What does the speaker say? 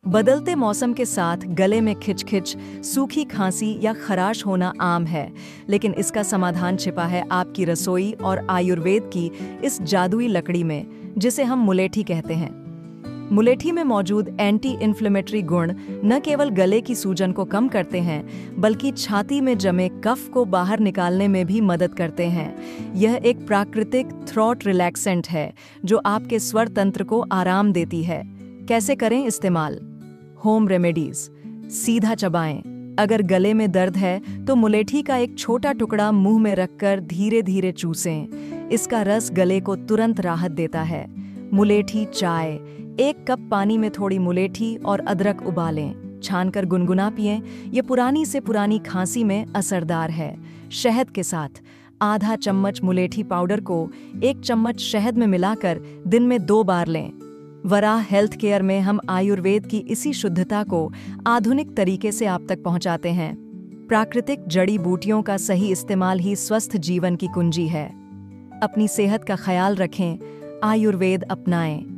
बदलते मौसम के साथ गले में खिचखिच, सूखी खांसी या खराश होना आम है, लेकिन इसका समाधान छिपा है आपकी रसोई और आयुर्वेद की इस जादुई लकड़ी में, जिसे हम मुलेठी कहते हैं। मुलेठी में मौजूद एंटी इन्फ्लेमेटरी गुण न केवल गले की सूजन को कम करते हैं, बल्कि छाती में जमे कफ को बाहर निकालने में भी मदद करते हैं। यह एक प्राकृतिक थ्रोट रिलैक्सेंट है, जो आपके स्वर तंत्र को आराम देती है। कैसे करें इस्तेमाल? Home remedies. सीधा चबाएं। अगर गले में दर्द है तो मुलेठी का एक छोटा टुकड़ा मुंह में रखकर धीरे धीरे चूसें। इसका रस गले को तुरंत राहत देता है। मुलेठी चाय। 1 कप पानी में थोड़ी मुलेठी और अदरक उबालें, छानकर गुनगुना पिएं। ये पुरानी से पुरानी खांसी में असरदार है। शहद के साथ आधा चम्मच मुलेठी पाउडर को 1 चम्मच शहद में मिलाकर दिन में 2 बार लें। वराह हेल्थ केयर में हम आयुर्वेद की इसी शुद्धता को आधुनिक तरीके से आप तक पहुंचाते हैं। प्राकृतिक जड़ी बूटियों का सही इस्तेमाल ही स्वस्थ जीवन की कुंजी है। अपनी सेहत का ख्याल रखें, आयुर्वेद अपनाएं।